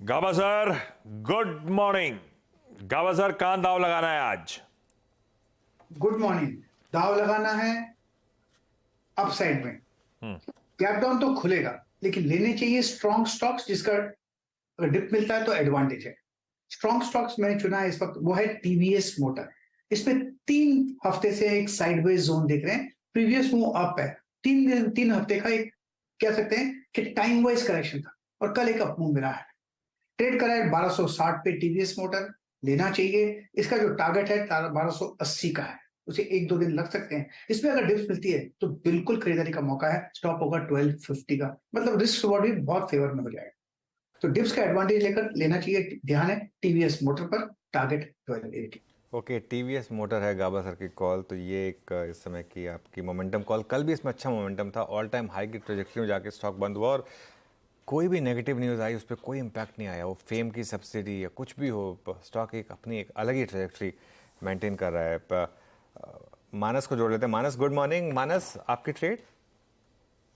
गाबा sir, good morning. गाबा sir, कहां दाव लगाना है आज? Good morning. दाव लगाना है अपसाइड में। गैप डाउन तो खुलेगा, लेकिन लेने चाहिए स्ट्रॉन्ग स्टॉक्स जिसका अगर डिप मिलता है तो एडवांटेज है। स्ट्रॉन्ग स्टॉक्स मैंने चुना है इस वक्त, वो है टीवीएस मोटर। इसमें 3 हफ्ते से एक साइडवेज जोन देख रहे हैं, प्रीवियस मूव अप है। 3 हफ्ते का एक कह सकते हैं कि टाइम वाइज करेक्शन था और कल एक अप मूव मिला है। ट्रेड करा है 1260 पे टीवीएस मोटर, लेना चाहिए। इसका जो टारगेट है 1280 का है, उसे 1-2 दिन लग सकते हैं। इसमें अगर डिप्स मिलती है तो बिल्कुल खरीदारी का मौका है। स्टॉप होगा 1250 का, मतलब रिस्क रिवॉर्ड भी बहुत फेवर में हो जाएगा। तो डिप्स का एडवांटेज लेकर लेना चाहिए। ध्यान है टीवीएस मोटर पर, टारगेट 1280। ओके, टीवीएस मोटर है गाबा सर की कॉल। तो ये एक इस समय की आपकी मोमेंटम कॉल। कल भी इसमें अच्छा मोमेंटम था, ऑल टाइम हाई की ट्रेजेक्टरी में जाके स्टॉक बंद हुआ और कोई भी नेगेटिव न्यूज़ आई उस पर कोई इम्पैक्ट नहीं आया। वो फेम की सब्सिडी या कुछ भी हो, स्टॉक एक अपनी एक अलग ही ट्रेजेक्टरी मेंटेन कर रहा है। मानस को जोड़ लेते हैं। मानस, गुड मॉर्निंग। मानस, आपकी trade?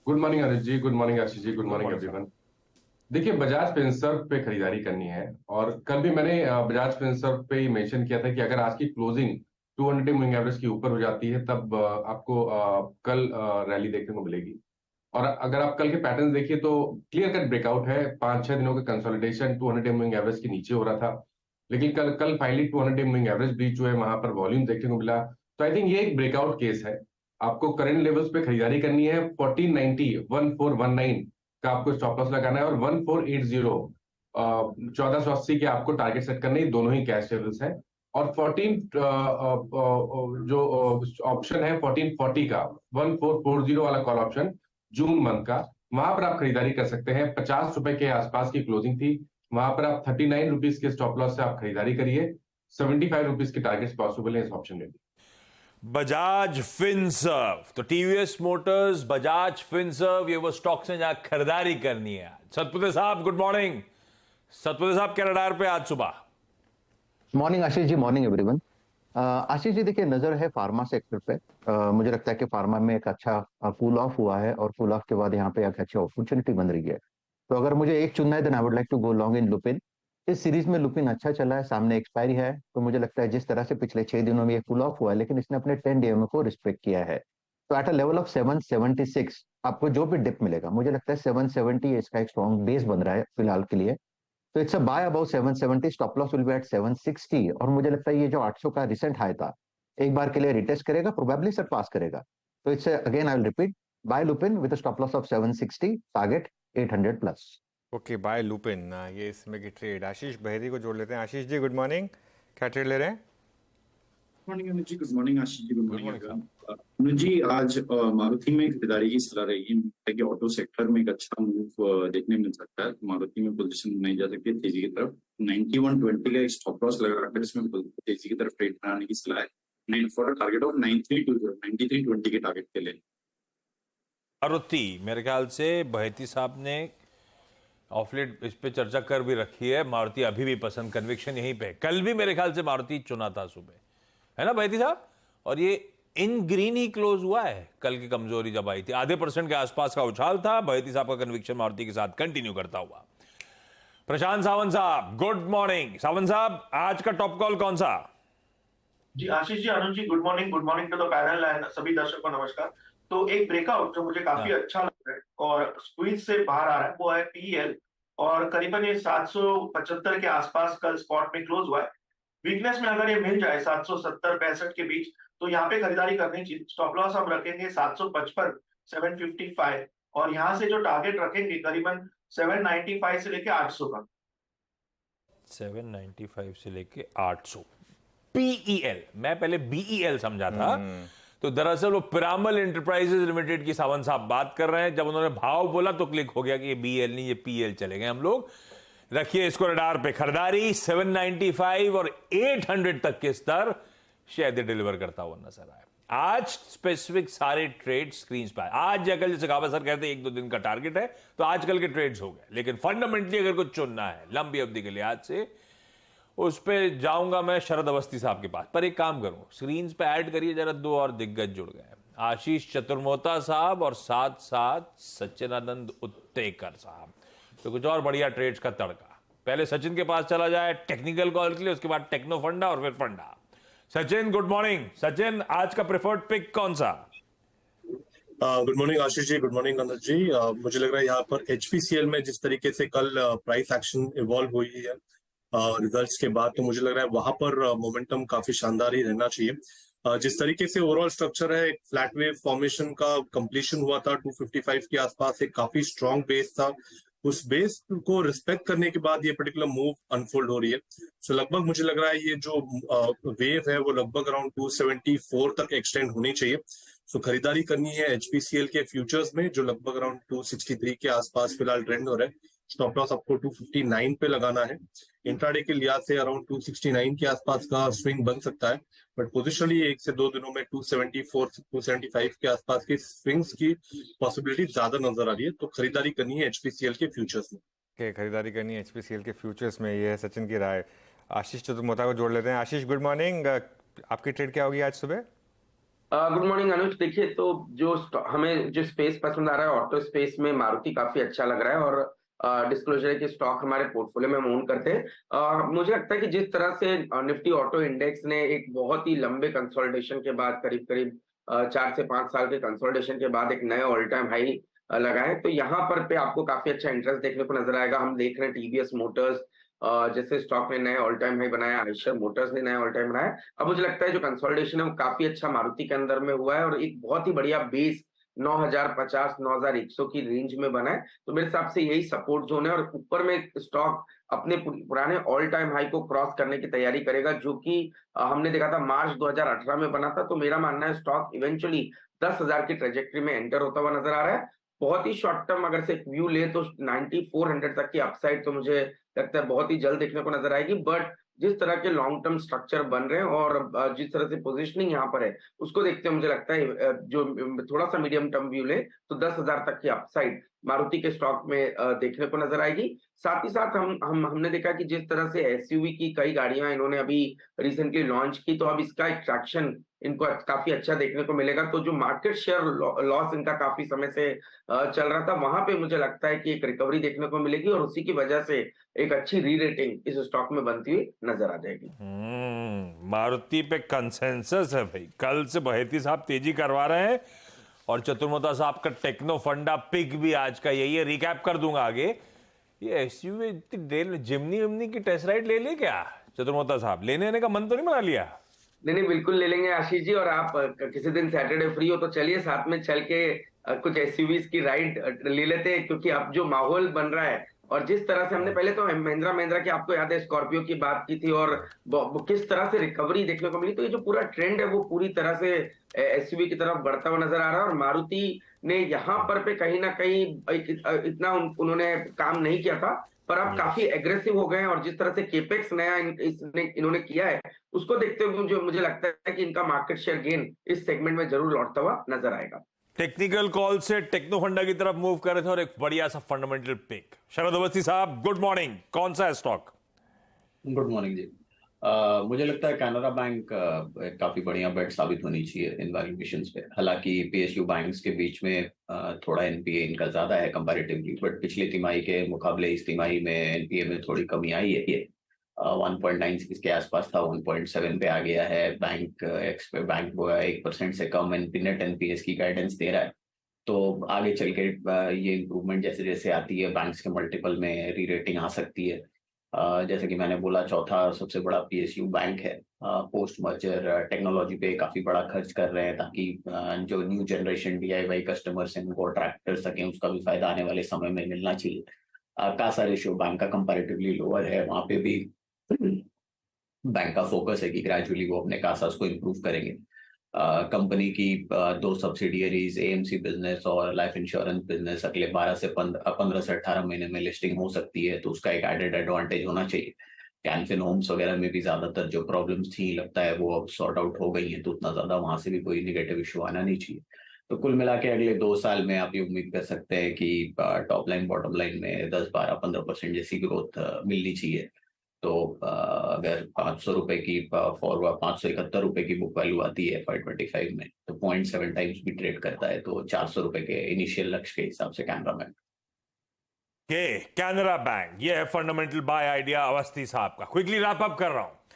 Good morning Anil ji, good morning Ashish ji, good morning everyone. देखिए, बजाज फिनसर्व पे खरीदारी करनी है और कल भी मैंने बजाज फिनसर्व पे ही मेंशन किया था कि अगर आज की क्लोजिंग 200 मूविंग एवरेज के ऊपर हो जाती है तब आपको कल रैली देखने को मिलेगी। और अगर आप कल के पैटर्न देखिए तो क्लियर कट ब्रेकआउट है। 5-6 दिनों का कंसोलिडेशन 200 मूविंग एवरेज के नीचे हो रहा था, लेकिन कल कल फाइनली 200 मूविंग एवरेज ब्रीच हुए, वहां पर वॉल्यूम देखने को मिला। तो आई थिंक ये एक ब्रेकआउट केस है। आपको करंट लेवल्स पे खरीदारी करनी है। 1490 1419 का आपको स्टॉप लॉस लगाना है और 1480 1480 के आपको टारगेट सेट करने हैं। दोनों ही कैश लेवल्स हैं। और 14 जो ऑप्शन है 1440 का 1440 वाला कॉल ऑप्शन जून मंथ का, वहां पर आप खरीदारी कर सकते हैं। 50 रुपए के आसपास की क्लोजिंग थी, वहां पर आप 39 रुपीज के स्टॉप लॉस से आप खरीदारी करिए। 75 रुपीज के टारगेट्स पॉसिबल है इस ऑप्शन में भी। बजाज फिनसर्व, तो टीवीएस मोटर्स, बजाज फिनसर्व, ये वो स्टॉक्स हैं जहां खरीदारी करनी है। सतपुते साहब, गुड मॉर्निंग। सतपुते साहब, क्या रडार पे आज सुबह? मॉर्निंग आशीष जी, मॉर्निंग एवरीवन। आशीष जी देखिए, नजर है फार्मा सेक्टर पे। मुझे लगता है कि फार्मा में एक अच्छा कूल ऑफ हुआ है और कूल ऑफ के बाद यहाँ पे एक अच्छी अपॉर्चुनिटी बन रही है। तो अगर मुझे एक चुनना है then I would like to go long in Lupin. इस सीरीज में लुपिन अच्छा चला है, सामने एक्सपायरी है, तो मुझे लगता है जिस तरह से पिछले 6 दिनों में ये कूल ऑफ हुआ है, लेकिन इसने अपने 10 डीएमए को रिस्पेक्ट किया है। तो एट अ लेवल ऑफ 776 आपको जो भी डिप मिलेगा, मुझे लगता है 770 इसका एक स्ट्रॉन्ग बेस बन रहा है फिलहाल के लिए। तो it's a buy about 770, stop loss will be at 760। और मुझे लगता है ये जो 800 का रिसेंट हाई था, एक बार के लिए रिटेस्ट करेगा, प्रोबेबली सरपास करेगा। तो it's again I will repeat, buy Lupin with stop loss of 760, target 800 plus. Okay, buy Lupin, ये इसमें की ट्रेड। आशीष बहेरी को जोड़ लेते हैं। आशीष जी, गुड मॉर्निंग। क्या ट्रेड ले रहे हैं? मॉर्निंग अनुज ji, good morning Ashish ji, good morning morning, अनुज जी। आज मारुति में खरीदारी की सलाह रहेगी। है कि ऑटो सेक्टर में एक अच्छा मूव देखने मिल सकता है। मारुति में पोजीशन बनाई जा सकती है तेजी की तरफ। 9120 का एक स्टॉप लॉस लगाकर इसमें तेजी की तरफ ट्रेड बनाने की सलाह है। फॉर टारगेट ऑफ 9320 के टारगेट के लिए। मारुति, मेरे ख्याल से बहेती साहब ने ऑफ लेट इस पे चर्चा कर भी रखी है। मारुति अभी भी पसंद, कन्विक्शन यहीं पे। कल भी मेरे ख्याल से मारुति चुना था सुबह, है ना बहेती साहब? और ये इन ग्रीन ही क्लोज हुआ है। कल की कमजोरी जब आई थी, आधे % के आसपास का उछाल था। बहेती साहब का कन्विक्शन मारुति के साथ कंटिन्यू करता हुआ। प्रशांत सावंत साहब, गुड मॉर्निंग। सावंत साहब, आज का टॉप कॉल कौन सा? जी Ashish ji, Anuj ji, good morning to the panel and सभी दर्शकों को नमस्कार। तो एक ब्रेकआउट जो मुझे काफी अच्छा लग रहा है और स्क्वीज से बाहर आ रहा है, वो है पीएल। और करीबन ये 775 के आसपास कल स्पॉट में क्लोज हुआ है। वीकनेस में अगर ये मिल जाए 770-65 के बीच, तो यहाँ पे खरीदारी करनी चाहिए। स्टॉप लॉस हम रखेंगे 755, 755, और यहाँ से जो टारगेट रखेंगे करीबन 795 से लेके 800 का। 795 से लेके 800। पीईएल, मैं पहले बीईएल समझा था। तो दरअसल वो पिरामल एंटरप्राइजेज लिमिटेड की सावंत साहब बात कर रहे हैं। जब उन्होंने भाव बोला तो क्लिक हो गया कि ये बीएल नहीं, ये पीएल चले गए हम लोग। रखिए इसको रडार पे। खरीदारी 795 और 800 तक के स्तर शायद डिलीवर करता हुआ नजर आए। आज स्पेसिफिक सारे ट्रेड स्क्रीन पे। आज या कल, जैसे गाबा सर कहते हैं 1-2 दिन का टारगेट है, तो आजकल के ट्रेड्स हो गए। लेकिन फंडामेंटली अगर कुछ चुनना है लंबी अवधि के लिए आज से, उस पे जाऊंगा मैं शरद अवस्थी साहब के पास। पर एक काम करूं, स्क्रीन पे ऐड करिए जरा, 2 और दिग्गज जुड़ गए, आशीष चतुर्मोता साहब और साथ साथ सच्चिदानंद उत्तेकर साहब। तो कुछ और बढ़िया ट्रेड्स का तड़का। पहले सचिन के पास चला जाए टेक्निकल कॉल के लिए, उसके बाद टेक्नो फंडा और फिर फंडा। Sachin good morning. सचिन, आज का प्रेफर्ड पिक कौन सा? Good morning Ashish ji, good morning अनुज जी। मुझे लग रहा है यहाँ पर एचपीसीएल में जिस तरीके से कल प्राइस एक्शन इवॉल्व हुई है रिजल्ट्स के बाद, तो मुझे लग रहा है वहां पर मोमेंटम काफी शानदार ही रहना चाहिए। जिस तरीके से ओवरऑल स्ट्रक्चर है, एक फ्लैट वेव फॉर्मेशन का कंप्लीशन हुआ था 255 के आसपास, एक काफी स्ट्रॉन्ग बेस था। उस बेस को रिस्पेक्ट करने के बाद ये पर्टिकुलर मूव अनफोल्ड हो रही है। सो लगभग मुझे लग रहा है ये जो वेव है वो लगभग अराउंड 274 तक एक्सटेंड होनी चाहिए। सो खरीदारी करनी है एचपीसीएल के फ्यूचर्स में, जो लगभग अराउंड 263 के आसपास फिलहाल ट्रेंड हो रहा है। स्टॉप लॉस आपको 259 पे लगाना है। इंट्राडे के लिहाज से अराउंड 269 के आसपास का स्विंग बन सकता है, बट पोजिशनली 1 से 2 दिनों में 274 से 275 के आसपास के स्विंग्स की पॉसिबिलिटी ज्यादा नजर आ रही है। तो खरीदारी करनी है एचपीसीएल के फ्यूचर्स में। खरीदारी करनी है एचपीसीएल के फ्यूचर्स में, ये है सचिन की राय। आशीष चतुर्मोता को जोड़ लेते हैं। आशीष गुड मॉर्निंग, आपकी ट्रेड क्या होगी आज सुबह? गुड मॉर्निंग अनुज। देखिए, तो हमें जो स्पेस पसंद आ रहा है ऑटो स्पेस में, मारुति काफी अच्छा लग रहा है और डिस्क्लोजर है कि स्टॉक हमारे पोर्टफोलियो में हम ओन करते हैं। मुझे लगता है कि जिस तरह से निफ्टी ऑटो इंडेक्स ने एक बहुत ही लंबे कंसोलिडेशन के बाद, करीब करीब 4 से 5 साल के कंसोलिडेशन के बाद एक नया ऑल टाइम हाई लगा है, तो यहाँ पर पे आपको काफी अच्छा इंटरेस्ट देखने को नजर आएगा। हम देख रहे हैं टीवीएस मोटर्स जैसे स्टॉक ने नया ऑल टाइम हाई बनाया, आयशर मोटर्स ने नया ऑल टाइम बनाया। अब मुझे लगता है जो कंसोलिडेशन है वो काफी अच्छा मारुति के अंदर में हुआ है और एक बहुत ही बढ़िया बेस 9050 9100 की रेंज में बना है। तो मेरे हिसाब से यही सपोर्ट जोन है और ऊपर में स्टॉक अपने पुराने ऑल टाइम हाई को क्रॉस करने की तैयारी करेगा, जो कि हमने देखा था मार्च 2018 में बना था। तो मेरा मानना है स्टॉक इवेंचुअली 10,000 की ट्रेजेक्टरी में एंटर होता हुआ नजर आ रहा है। बहुत ही शॉर्ट टर्म अगर से एक व्यू ले तो 9400 तक की अपसाइड तो मुझे लगता है बहुत ही जल्द देखने को नजर आएगी। बट जिस तरह के लॉन्ग टर्म स्ट्रक्चर बन रहे हैं और जिस तरह से पोजीशनिंग यहाँ पर है, उसको देखते हुए मुझे लगता है जो थोड़ा सा मीडियम टर्म व्यू ले तो 10,000 तक की अपसाइड मारुति के स्टॉक में देखने को नजर आएगी। साथ ही साथ हमने देखा कि जिस तरह से एसयूवी की कई गाड़ियां इन्होंने अभी रिसेंटली लॉन्च की, तो अब इसका एक ट्रैक्शन इनको काफी अच्छा देखने को मिलेगा। तो जो मार्केट शेयर लॉस इनका काफी समय से चल रहा था, वहां पे मुझे लगता है कि एक रिकवरी देखने को मिलेगी और उसी की वजह से एक अच्छी री रेटिंग इस स्टॉक में बनती हुई नजर आ जाएगी। मारुति पे कंसेंसस है भाई, कल से बहेती साहब तेजी करवा रहे हैं और चतुर्मोता साहब का टेक्नो फंडा पिक भी आज का यही है। रिकैप कर दूंगा आगे। ये एसयूवी जिमनी विमनी की टेस्ट राइड ले क्या चतुर्मोता साहब? लेने का मन तो नहीं बना लिया? नहीं, बिल्कुल ले लेंगे आशीष जी। और आप किसी दिन सैटरडे फ्री हो तो चलिए साथ में चल के कुछ एसयूवीज की राइड ले लेते हैं, क्योंकि अब जो माहौल बन रहा है और जिस तरह से हमने पहले तो महिंद्रा की, आपको याद है, स्कॉर्पियो की बात की थी और किस तरह से रिकवरी देखने को मिली। तो ये जो पूरा ट्रेंड है वो पूरी तरह से एसयूवी की तरफ बढ़ता हुआ नजर आ रहा है और मारुति ने यहाँ पर पे कहीं ना कहीं इतना उन्होंने काम नहीं किया था, पर अब काफी एग्रेसिव हो गए हैं और जिस तरह से केपेक्स नया इन्होंने किया है, उसको देखते हुए मुझे लगता है कि इनका मार्केट शेयर गेन इस सेगमेंट में जरूर लौटता हुआ नजर आएगा। टेक्निकल कॉल से टेक्नो फंडा की तरफ मूव कर रहे थे और एक बढ़िया सा फंडामेंटल पिक। शरद अवस्थी साहब गुड मॉर्निंग, कौन सा है स्टॉक? गुड मॉर्निंग जी। मुझे लगता है कैनरा बैंक काफी बढ़िया बेट साबित होनी चाहिए इन वैल्यूएशंस पे। हालांकि पीएसयू बैंक्स के बीच में थोड़ा एनपीए इनका ज्यादा है कंपैरेटिवली, बट पिछली तिमाही के मुकाबले इस तिमाही में एनपीए में थोड़ी कमी आई है। ये 1.96 के आसपास था, 1.7 पे आ गया है। बैंक 1% से कम नेट एनपीएस की गाइडेंस दे रहा है। तो आगे चल के ये इंप्रूवमेंट जैसे जैसे आती है, बैंक्स के मल्टीपल में री रेटिंग आ सकती है। जैसे कि मैंने बोला, चौथा सबसे बड़ा पीएसयू बैंक है। पोस्ट मर्जर टेक्नोलॉजी पे काफी बड़ा खर्च कर रहे हैं ताकि जो न्यू जनरेशन डीआईवाई कस्टमर्स हैं उनको अट्रैक्ट कर सकें, उसका भी फायदा आने वाले समय में मिलना चाहिए। कासा रेशियो बैंक का कंपैरेटिवली लोअर है, वहां पे भी बैंक का फोकस है कि ग्रेजुअली वो अपने कासास को इम्प्रूव करेंगे। कंपनी की 2 सब्सिडियरीज एएमसी बिजनेस और लाइफ इंश्योरेंस बिजनेस अगले 15 से 18 महीने में लिस्टिंग हो सकती है, तो उसका एक एडेड एडवांटेज होना चाहिए। कैनफिन होम्स वगैरह में भी ज्यादातर जो प्रॉब्लम्स थी लगता है वो अब सॉर्ट आउट हो गई हैं, तो उतना ज्यादा वहां से भी कोई निगेटिव इशू आना नहीं चाहिए। तो कुल मिला के अगले 2 साल में आप ये उम्मीद कर सकते हैं कि टॉप लाइन बॉटम लाइन में 10-12-15% जैसी ग्रोथ मिलनी चाहिए। तो अगर 500 रुपए की 571 रुपए की बुक वैल्यू आती है FY25 में, तो 0.7 टाइम्स भी ट्रेड करता है, तो 400 रुपए के इनिशियल लक्ष्य के हिसाब से कैनरा बैंक। के कैनरा बैंक, ये है फंडामेंटल बाय आइडिया अवस्थी साहब का। क्विकली रैप अप कर रहा हूं।